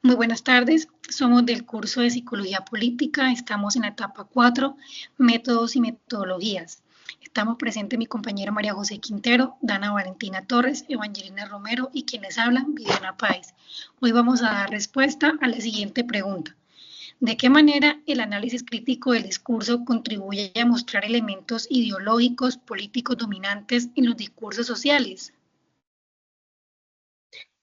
Muy buenas tardes, somos del curso de Psicología Política, estamos en la etapa 4, Métodos y Metodologías. Estamos presentes mi compañera María José Quintero, Dana Valentina Torres, Evangelina Romero y quienes hablan, Viviana Páez. Hoy vamos a dar respuesta a la siguiente pregunta. ¿De qué manera el análisis crítico del discurso contribuye a mostrar elementos ideológicos, políticos dominantes en los discursos sociales?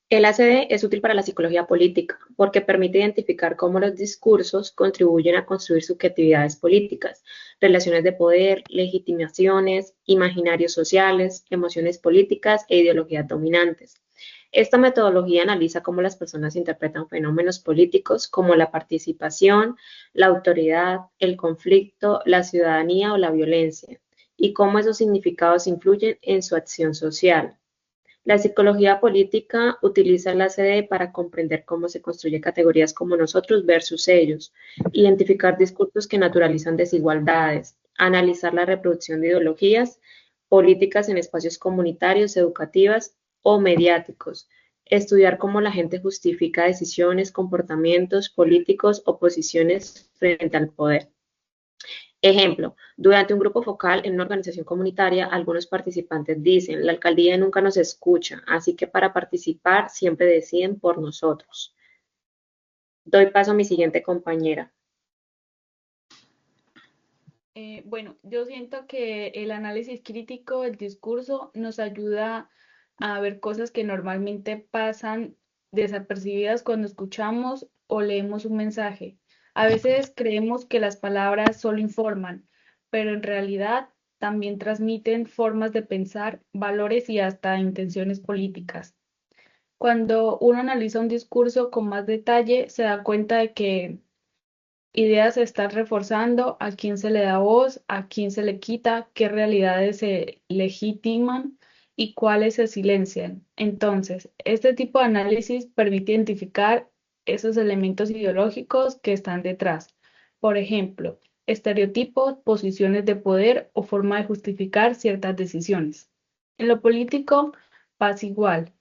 El ACD es útil para la psicología política porque permite identificar cómo los discursos contribuyen a construir subjetividades políticas, relaciones de poder, legitimaciones, imaginarios sociales, emociones políticas e ideologías dominantes. Esta metodología analiza cómo las personas interpretan fenómenos políticos como la participación, la autoridad, el conflicto, la ciudadanía o la violencia, y cómo esos significados influyen en su acción social. La psicología política utiliza la CDE para comprender cómo se construye categorías como nosotros versus ellos, identificar discursos que naturalizan desigualdades, analizar la reproducción de ideologías políticas en espacios comunitarios, educativas o mediáticos, estudiar cómo la gente justifica decisiones, comportamientos políticos o posiciones frente al poder. Ejemplo, durante un grupo focal en una organización comunitaria, algunos participantes dicen, la alcaldía nunca nos escucha, así que para participar siempre deciden por nosotros. Doy paso a mi siguiente compañera. Yo siento que el análisis crítico del discurso nos ayuda a ver cosas que normalmente pasan desapercibidas cuando escuchamos o leemos un mensaje. A veces creemos que las palabras solo informan, pero en realidad también transmiten formas de pensar, valores y hasta intenciones políticas. Cuando uno analiza un discurso con más detalle, se da cuenta de que ideas se están reforzando, a quién se le da voz, a quién se le quita, qué realidades se legitiman y cuáles se silencian. Entonces, este tipo de análisis permite identificar esos elementos ideológicos que están detrás. Por ejemplo, estereotipos, posiciones de poder o forma de justificar ciertas decisiones. En lo político pasa igual.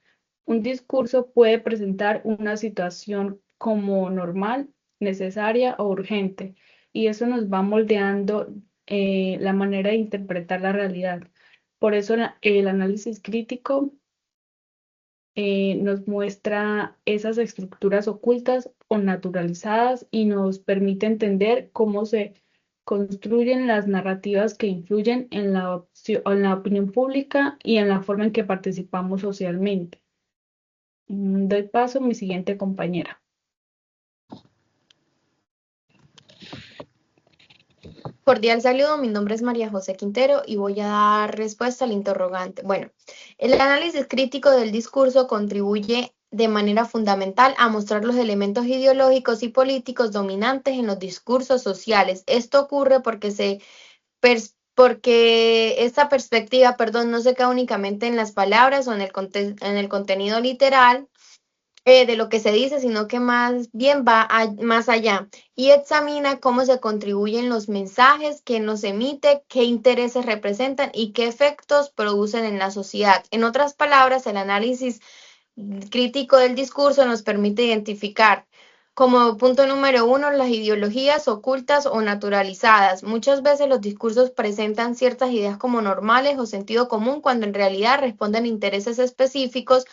Un discurso puede presentar una situación como normal, necesaria o urgente, y eso nos va moldeando la manera de interpretar la realidad. Por eso el análisis crítico nos muestra esas estructuras ocultas o naturalizadas y nos permite entender cómo se construyen las narrativas que influyen en en la opinión pública y en la forma en que participamos socialmente. Doy paso a mi siguiente compañera. Cordial saludo, mi nombre es María José Quintero y voy a dar respuesta al interrogante. Bueno, el análisis crítico del discurso contribuye de manera fundamental a mostrar los elementos ideológicos y políticos dominantes en los discursos sociales. Esto ocurre porque esta perspectiva, no se queda únicamente en las palabras o en en el contenido literal, de lo que se dice, sino que más bien más allá y examina cómo se contribuyen los mensajes que nos emite, qué intereses representan y qué efectos producen en la sociedad. En otras palabras, el análisis crítico del discurso nos permite identificar como punto número uno las ideologías ocultas o naturalizadas. Muchas veces los discursos presentan ciertas ideas como normales o sentido común cuando en realidad responden a intereses específicos.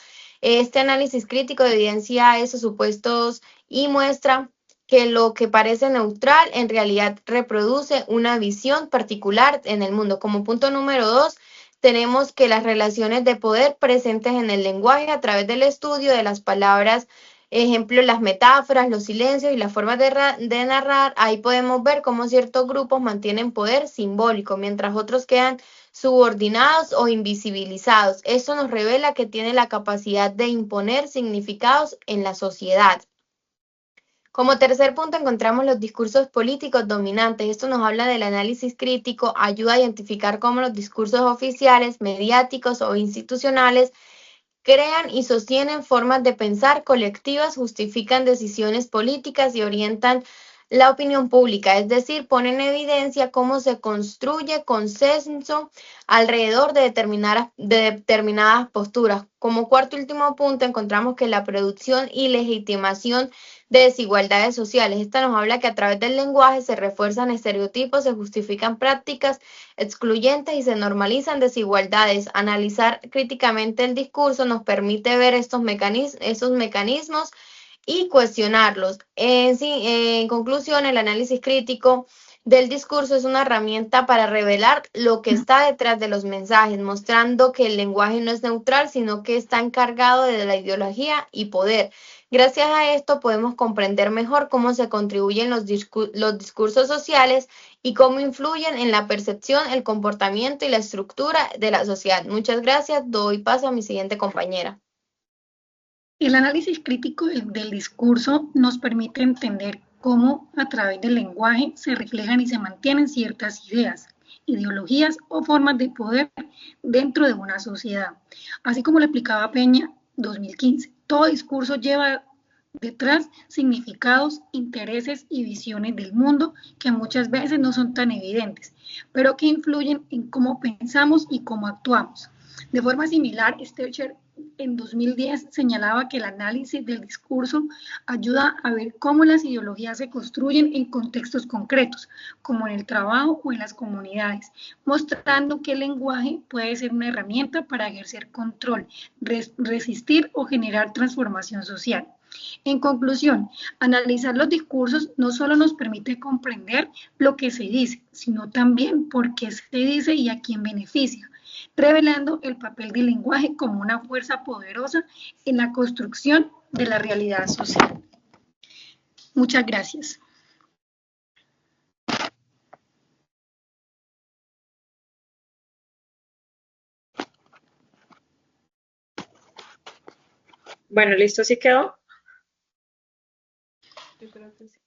Este análisis crítico evidencia esos supuestos y muestra que lo que parece neutral en realidad reproduce una visión particular en el mundo. Como punto número dos, tenemos que las relaciones de poder presentes en el lenguaje a través del estudio de las palabras, ejemplo, las metáforas, los silencios y las formas de narrar, ahí podemos ver cómo ciertos grupos mantienen poder simbólico, mientras otros quedan subordinados o invisibilizados. Esto nos revela que tiene la capacidad de imponer significados en la sociedad. Como tercer punto encontramos los discursos políticos dominantes. Esto nos habla del análisis crítico, ayuda a identificar cómo los discursos oficiales, mediáticos o institucionales crean y sostienen formas de pensar colectivas, justifican decisiones políticas y orientan la opinión pública, es decir, pone en evidencia cómo se construye consenso alrededor de determinadas posturas. Como cuarto y último punto, encontramos que la producción y legitimación de desigualdades sociales. Esta nos habla que a través del lenguaje se refuerzan estereotipos, se justifican prácticas excluyentes y se normalizan desigualdades. Analizar críticamente el discurso nos permite ver esos mecanismos y cuestionarlos. En conclusión, el análisis crítico del discurso es una herramienta para revelar lo que está detrás de los mensajes, mostrando que el lenguaje no es neutral, sino que está encargado de la ideología y poder. Gracias a esto podemos comprender mejor cómo se contribuyen los discursos sociales y cómo influyen en la percepción, el comportamiento y la estructura de la sociedad. Muchas gracias. Doy paso a mi siguiente compañera. El análisis crítico del discurso nos permite entender cómo a través del lenguaje se reflejan y se mantienen ciertas ideas, ideologías o formas de poder dentro de una sociedad. Así como lo explicaba Peña 2015, todo discurso lleva detrás significados, intereses y visiones del mundo que muchas veces no son tan evidentes, pero que influyen en cómo pensamos y cómo actuamos. De forma similar, Stelcher en 2010 señalaba que el análisis del discurso ayuda a ver cómo las ideologías se construyen en contextos concretos, como en el trabajo o en las comunidades, mostrando que el lenguaje puede ser una herramienta para ejercer control, resistir o generar transformación social. En conclusión, analizar los discursos no solo nos permite comprender lo que se dice, sino también por qué se dice y a quién beneficia, revelando el papel del lenguaje como una fuerza poderosa en la construcción de la realidad social. Muchas gracias. Bueno, listo, ¿sí quedó? Yo creo que sí.